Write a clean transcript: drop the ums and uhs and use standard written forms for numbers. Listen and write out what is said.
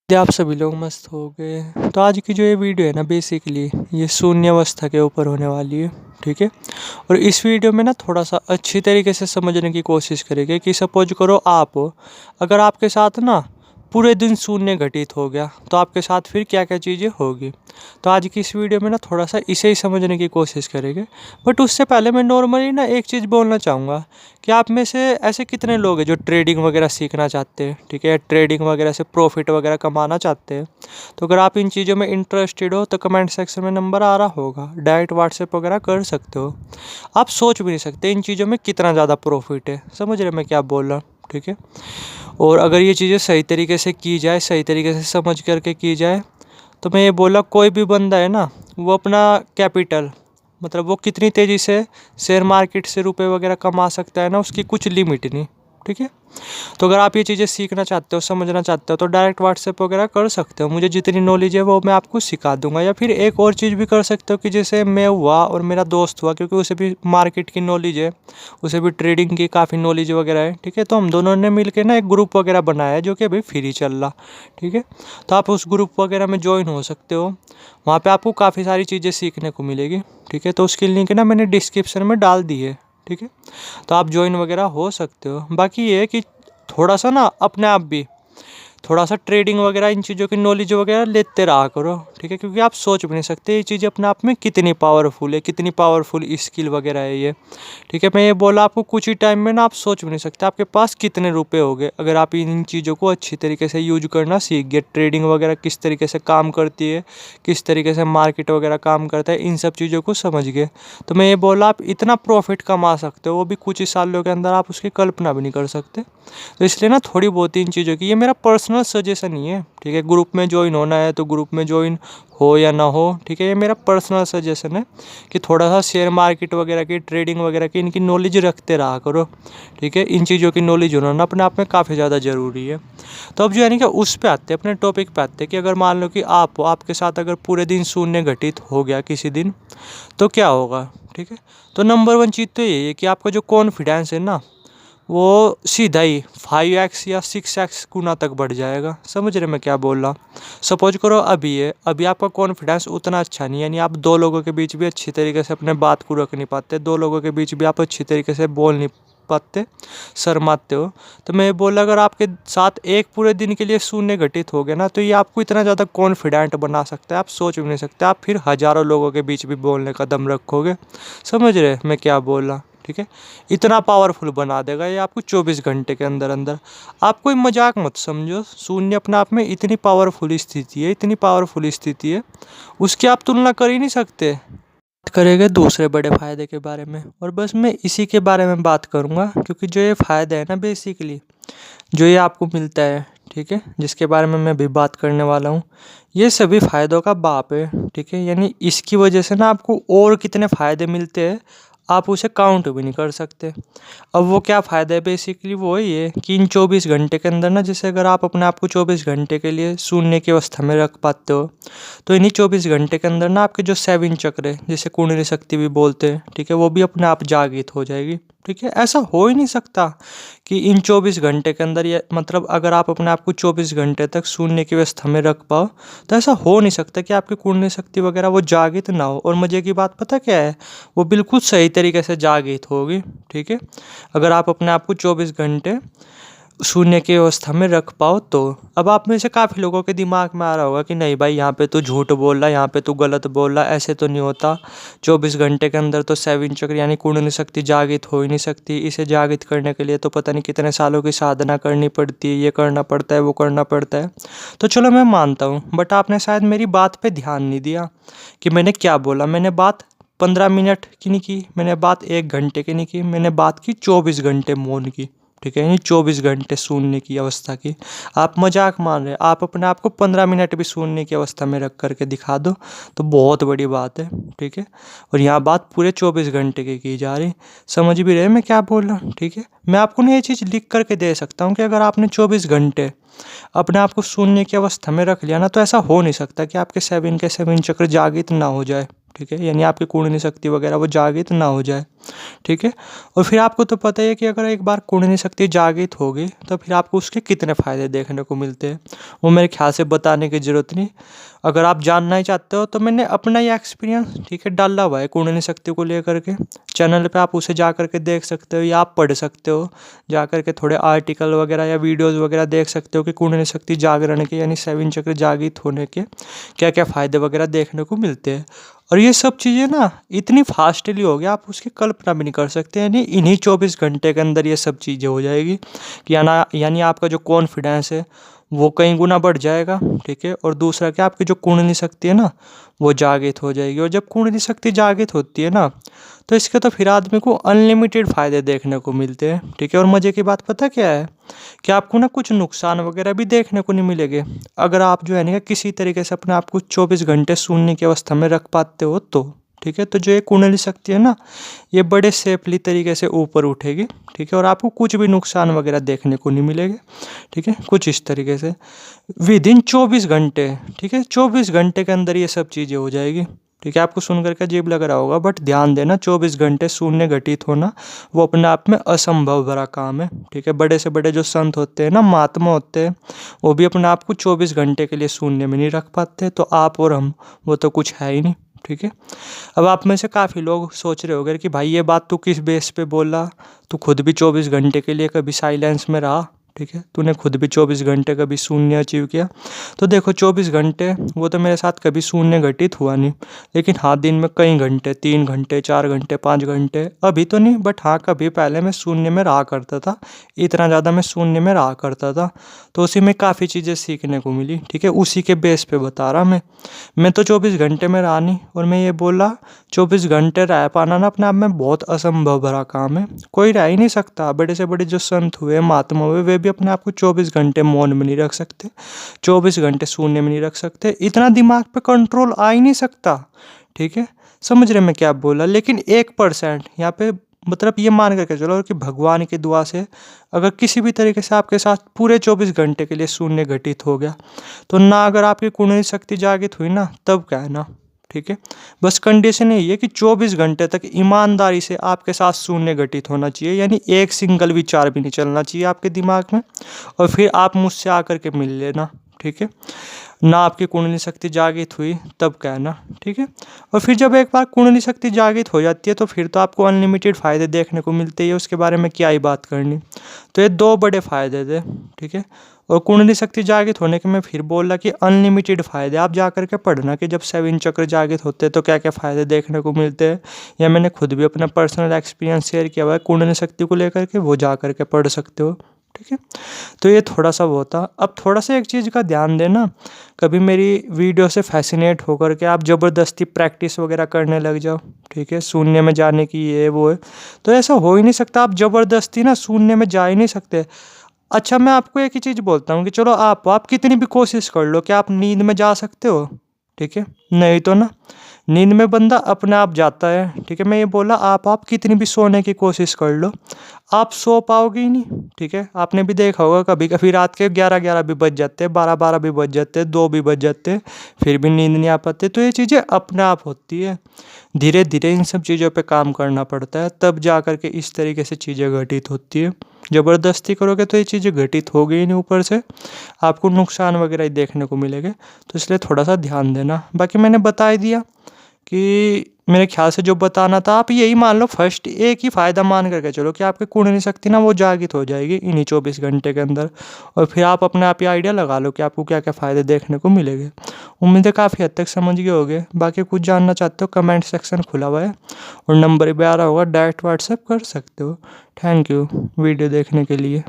आप सभी लोग मस्त हो गए। तो आज की जो ये वीडियो है ना, बेसिकली ये शून्य अवस्था के ऊपर होने वाली है, ठीक है। और इस वीडियो में ना थोड़ा सा अच्छी तरीके से समझने की कोशिश करेंगे कि सपोज करो आप हो, अगर आपके साथ ना पूरे दिन शून्य घटित हो गया तो आपके साथ फिर क्या क्या चीज़ें होगी। तो आज की इस वीडियो में ना थोड़ा सा इसे ही समझने की कोशिश करेंगे। बट उससे पहले मैं नॉर्मली ना एक चीज़ बोलना चाहूँगा कि आप में से ऐसे कितने लोग हैं जो ट्रेडिंग वगैरह सीखना चाहते हैं, ठीक है, ट्रेडिंग वगैरह से प्रॉफिट वगैरह कमाना चाहते हैं। तो अगर आप इन चीज़ों में इंटरेस्टेड हो तो कमेंट सेक्शन में नंबर आ रहा होगा, डायरेक्ट व्हाट्सएप वगैरह कर सकते हो। आप सोच भी नहीं सकते इन चीज़ों में कितना ज़्यादा प्रॉफिट है। समझ रहे मैं क्या बोल रहा हूँ, ठीक है। और अगर ये चीज़ें सही तरीके से की जाए, सही तरीके से समझ करके की जाए, तो मैं ये बोला कोई भी बंदा है ना, वो अपना कैपिटल मतलब वो कितनी तेज़ी से शेयर मार्केट से रुपए वगैरह कमा सकता है ना, उसकी कुछ लिमिट नहीं, ठीक है। तो अगर आप ये चीज़ें सीखना चाहते हो, समझना चाहते हो, तो डायरेक्ट व्हाट्सएप वगैरह कर सकते हो। मुझे जितनी नॉलेज है वो मैं आपको सिखा दूंगा। या फिर एक और चीज़ भी कर सकते हो कि जैसे मैं हुआ और मेरा दोस्त हुआ, क्योंकि उसे भी मार्केट की नॉलेज है, उसे भी ट्रेडिंग की काफ़ी नॉलेज वगैरह है, ठीक है। तो हम दोनों ने मिलकर ना एक ग्रुप वगैरह बनाया है जो कि अभी फ्री चल रहा, ठीक है। तो आप उस ग्रुप वगैरह में ज्वाइन हो सकते हो। वहाँ पर आपको काफ़ी सारी चीज़ें सीखने को मिलेगी, ठीक है। तो उसकी लिंक ना मैंने डिस्क्रिप्शन में डाल दी है, ठीक है। तो आप ज्वाइन वगैरह हो सकते हो। बाकी ये है कि थोड़ा सा ना अपने आप भी थोड़ा सा ट्रेडिंग वगैरह इन चीज़ों की नॉलेज वगैरह लेते रहा करो, ठीक है। क्योंकि आप सोच भी नहीं सकते ये चीज़ अपने आप में कितनी पावरफुल है, कितनी पावरफुल स्किल वगैरह है ये, ठीक है। मैं ये बोला आपको कुछ ही टाइम में ना, आप सोच भी नहीं सकते आपके पास कितने रुपए हो गए अगर आप इन चीज़ों को अच्छी तरीके से यूज करना सीख गए। ट्रेडिंग वगैरह किस तरीके से काम करती है, किस तरीके से मार्केट वगैरह काम करता है, इन सब चीज़ों को समझ गए, तो मैं ये बोला आप इतना प्रॉफिट कमा सकते हो, वो भी कुछ ही सालों के अंदर, आप उसकी कल्पना भी नहीं कर सकते। तो इसलिए ना थोड़ी बहुत इन चीज़ों की, ये मेरा पर्सनल सजेशन ही है, ठीक है। ग्रुप में ज्वाइन होना है तो ग्रुप में ज्वाइन हो या ना हो, ठीक है। ये मेरा पर्सनल सजेशन है कि थोड़ा सा शेयर मार्केट वगैरह की, ट्रेडिंग वगैरह की इनकी नॉलेज रखते रहा करो, ठीक है। इन चीज़ों की नॉलेज होना ना अपने आप में काफ़ी ज़्यादा ज़रूरी है। तो अब जो है ना कि उस पर आते हैं, अपने टॉपिक पे आते हैं कि अगर मान लो कि आप हो, आपके साथ अगर पूरे दिन शून्य घटित हो गया किसी दिन, तो क्या होगा, ठीक है। तो नंबर 1 चीज़ तो यही है कि आपका जो कॉन्फिडेंस है ना, वो सीधा ही 5x या 6x गुना तक बढ़ जाएगा। समझ रहे मैं क्या बोल रहा हूँ। सपोज करो अभी आपका कॉन्फिडेंस उतना अच्छा नहीं है, यानी आप दो लोगों के बीच भी अच्छी तरीके से अपने बात को रख नहीं पाते, दो लोगों के बीच भी आप अच्छी तरीके से बोल नहीं पाते, शर्माते हो। तो मैं बोला अगर आपके साथ एक पूरे दिन के लिए शून्य घटित हो गया ना, तो ये आपको इतना ज़्यादा कॉन्फिडेंट बना सकता है, आप सोच भी नहीं सकते। आप फिर हज़ारों लोगों के बीच भी बोलने का दम रखोगे। समझ रहे मैं क्या बोल रहा, ठीक है। इतना पावरफुल बना देगा ये आपको 24 घंटे के अंदर अंदर। आप कोई मजाक मत समझो, शून्य अपने आप में इतनी पावरफुल स्थिति है, इतनी पावरफुल स्थिति है, उसकी आप तुलना कर ही नहीं सकते। बात करेंगे दूसरे बड़े फ़ायदे के बारे में, और बस मैं इसी के बारे में बात करूँगा, क्योंकि जो ये फ़ायदा है ना, बेसिकली जो ये आपको मिलता है, ठीक है, जिसके बारे में मैं भी बात करने वाला हूँ, ये सभी फ़ायदों का बाप है, ठीक है। यानी इसकी वजह से ना आपको और कितने फ़ायदे मिलते हैं, आप उसे काउंट भी नहीं कर सकते। अब वो क्या फ़ायदा है, बेसिकली वो ही है कि इन 24 घंटे के अंदर ना, जैसे अगर आप अपने आप को 24 घंटे के लिए शून्य की अवस्था में रख पाते हो, तो इन्हीं 24 घंटे के अंदर ना आपके जो 7 चक्र है, जिसे कुंडली शक्ति भी बोलते हैं, ठीक है, वो भी अपने आप जागृत हो जाएगी, ठीक है। ऐसा हो ही नहीं सकता कि इन 24 घंटे के अंदर, ये मतलब अगर आप अपने आप को 24 घंटे तक शून्य की अवस्था में रख पाओ, तो ऐसा हो नहीं सकता कि आपकी कुंडली शक्ति वगैरह वो जागृत ना हो। और मज़े की बात पता क्या है, वो बिल्कुल सही तरीके से जागृत होगी, ठीक है। अगर आप अपने आप को 24 घंटे शून्य की अवस्था में रख पाओ तो। अब आप में से काफ़ी लोगों के दिमाग में आ रहा होगा कि नहीं भाई, यहाँ पे तो झूठ बोल रहा है, यहाँ पे तो गलत बोल रहा है, ऐसे तो नहीं होता। 24 घंटे के अंदर तो 7 चक्र यानी कुंडली शक्ति जागृत हो ही नहीं सकती। इसे जागृत करने के लिए तो पता नहीं कितने सालों की साधना करनी पड़ती है, ये करना पड़ता है, वो करना पड़ता है। तो चलो मैं मानता हूँ, बट आपने शायद मेरी बात पर ध्यान नहीं दिया कि मैंने क्या बोला। मैंने बात 15 मिनट की नहीं की, मैंने बात 1 घंटे की नहीं की, मैंने बात की 24 घंटे मौन की, ठीक है, यानी 24 घंटे शून्य की अवस्था की। आप मजाक मान रहे हैं, आप अपने आप को 15 मिनट भी शून्य की अवस्था में रख करके दिखा दो तो बहुत बड़ी बात है, ठीक है। और यहाँ बात पूरे 24 घंटे की जा रही, समझ भी रहे मैं क्या बोल रहा हूँ, ठीक है। मैं आपको ना ये चीज़ लिख करके दे सकता हूँ कि अगर आपने 24 घंटे अपने आप को शून्य की अवस्था में रख लिया ना, तो ऐसा हो नहीं सकता कि आपके 7 के 7 चक्र जागृत ना हो जाए। ठीक है, यानी आपकी कुंडली शक्ति वगैरह वो जागृत ना हो जाए। ठीक है, और फिर आपको तो पता ही है कि अगर एक बार कुंडली शक्ति जागृत होगी तो फिर आपको उसके कितने फ़ायदे देखने को मिलते हैं, वो मेरे ख्याल से बताने की ज़रूरत नहीं। अगर आप जानना ही चाहते हो तो मैंने अपना ही एक्सपीरियंस, ठीक है, डाला हुआ है कुंडली शक्ति को लेकर के चैनल पे, आप उसे जा कर के देख सकते हो या आप पढ़ सकते हो जा कर के, थोड़े आर्टिकल वगैरह या वीडियोस वगैरह देख सकते हो कि कुंडली शक्ति जागरण के यानी 7 चक्र जागृत होने के क्या क्या फ़ायदे वगैरह देखने को मिलते हैं। और ये सब चीज़ें ना इतनी फास्टली हो गया, आप उसकी कल्पना भी नहीं कर सकते। यानी इन्हीं 24 घंटे के अंदर ये सब चीज़ें हो जाएगी कि यानी आपका जो कॉन्फिडेंस है वो कई गुना बढ़ जाएगा। ठीक है, और दूसरा क्या, आपकी जो कुंडली शक्ति है ना वो जागृत हो जाएगी। और जब कुंडली शक्ति जागृत होती है ना तो इसके तो फिर आदमी को अनलिमिटेड फ़ायदे देखने को मिलते हैं। ठीक है, और मज़े की बात पता क्या है कि आपको ना कुछ नुकसान वगैरह भी देखने को नहीं मिलेंगे अगर आप जो है ना किसी तरीके से अपने आप को 24 घंटे शून्य की अवस्था में रख पाते हो तो। ठीक है, तो जो ये कुंडली शक्ति है ना ये बड़े सेफली तरीके से ऊपर उठेगी। ठीक है, और आपको कुछ भी नुकसान वगैरह देखने को नहीं मिलेंगे। ठीक है, कुछ इस तरीके से विदिन 24 घंटे। ठीक है, 24 घंटे के अंदर ये सब चीज़ें हो जाएगी। ठीक है, आपको सुनकर के अजीब लग रहा होगा बट ध्यान देना, 24 घंटे शून्य घटित होना वो अपने आप में असंभव भरा काम है। ठीक है, बड़े से बड़े जो संत होते हैं ना, महात्मा होते हैं, वो भी अपने आप को 24 घंटे के लिए शून्य में नहीं रख पाते। तो आप और हम वो तो कुछ है ही नहीं। ठीक है, अब आप में से काफ़ी लोग सोच रहे होंगे कि भाई ये बात तू किस बेस पे बोला, तू खुद भी 24 घंटे के लिए कभी साइलेंस में रहा। ठीक है, तूने खुद भी 24 घंटे कभी शून्य अचीव किया। तो देखो 24 घंटे वो तो मेरे साथ कभी शून्य घटित हुआ नहीं, लेकिन हाँ दिन में कई घंटे, 3 घंटे, 4 घंटे, 5 घंटे, अभी तो नहीं बट हाँ कभी पहले मैं शून्य में रहा करता था। इतना ज़्यादा मैं शून्य में रहा करता था, तो उसी में काफ़ी चीज़ें सीखने को मिली। ठीक है, उसी के बेस पे बता रहा मैं तो 24 घंटे में रहा नहीं। और मैं ये बोला 24 घंटे रह पाना ना अपने आप में बहुत असंभव भरा काम है, कोई रह ही नहीं सकता। बड़े से बड़े जो संत हुए, महात्मा हुए, वे भी अपने आप को 24 घंटे मौन में नहीं रख सकते, 24 घंटे शून्य में नहीं रख सकते। इतना दिमाग पे कंट्रोल आ ही नहीं सकता। ठीक है, समझ रहे मैं क्या बोला। लेकिन 1% यहाँ पे मतलब ये मान करके चलो कि भगवान की दुआ से अगर किसी भी तरीके से आपके साथ पूरे 24 घंटे के लिए शून्य घटित हो गया तो ना, अगर आपकी कुंडली शक्ति जागृत हुई ना तब क्या है ना। ठीक है, बस कंडीशन यही है कि 24 घंटे तक ईमानदारी से आपके साथ शून्य घटित होना चाहिए, यानी एक सिंगल विचार भी नहीं चलना चाहिए आपके दिमाग में, और फिर आप मुझसे आकर के मिल लेना। ठीक है, ना आपकी कुंडली शक्ति जागृत हुई तब कहना। ठीक है, और फिर जब एक बार कुंडली शक्ति जागृत हो जाती है तो फिर तो आपको अनलिमिटेड फ़ायदे देखने को मिलते हैं, उसके बारे में क्या ही बात करनी। तो ये 2 बड़े फ़ायदे थे। ठीक है, और कुंडली शक्ति जागृत होने के मैं फिर बोल रहा कि अनलिमिटेड फ़ायदे, आप जा कर के पढ़ना कि जब 7 चक्र जागृत होते हैं तो क्या क्या फ़ायदे देखने को मिलते हैं, या मैंने खुद भी अपना पर्सनल एक्सपीरियंस शेयर किया हुआ है कुंडली शक्ति को लेकर के, वो जा कर के पढ़ सकते हो। ठीक है, तो ये थोड़ा सा वो था। अब थोड़ा सा एक चीज़ का ध्यान देना, कभी मेरी वीडियो से फैसिनेट होकर के आप ज़बरदस्ती प्रैक्टिस वगैरह करने लग जाओ। ठीक है, शून्य में जाने की ये वो है, तो ऐसा हो ही नहीं सकता। आप ज़बरदस्ती ना शून्य में जा ही नहीं सकते। अच्छा, मैं आपको एक ही चीज़ बोलता हूँ कि चलो आप कितनी भी कोशिश कर लो, क्या आप नींद में जा सकते हो? ठीक है, नहीं तो ना, नींद में बंदा अपने आप जाता है। ठीक है, मैं ये बोला आप कितनी भी सोने की कोशिश कर लो, आप सो पाओगे ही नहीं। ठीक है, आपने भी देखा होगा कभी कभी रात के 11 भी बज जाते हैं, 12 भी बज जाते हैं, 2 भी बज जाते हैं, फिर भी नींद नहीं आ पाती। तो ये चीज़ें अपने आप होती है, धीरे धीरे इन सब चीज़ों पे काम करना पड़ता है, तब जा कर के इस तरीके से चीज़ें घटित होती है। ज़बरदस्ती करोगे तो ये चीज़ें घटित हो गई नहीं, ऊपर से आपको नुकसान वगैरह ही देखने को मिलेंगे। तो इसलिए थोड़ा सा ध्यान देना। बाकी मैंने बता ही दिया कि मेरे ख्याल से जो बताना था, आप यही मान लो, फर्स्ट एक ही फ़ायदा मान करके चलो कि आपकी कुंडली शक्ति ना वो जागृत हो जाएगी इन्हीं 24 घंटे के अंदर, और फिर आप अपने आप ही आइडिया लगा लो कि आपको क्या क्या फ़ायदे देखने को मिलेंगे। उम्मीद है काफ़ी हद तक समझ गए होगे। बाकी कुछ जानना चाहते हो कमेंट सेक्शन खुला हुआ है और नंबर भी आ रहा होगा, डायरेक्ट व्हाट्सएप कर सकते हो। थैंक यू वीडियो देखने के लिए।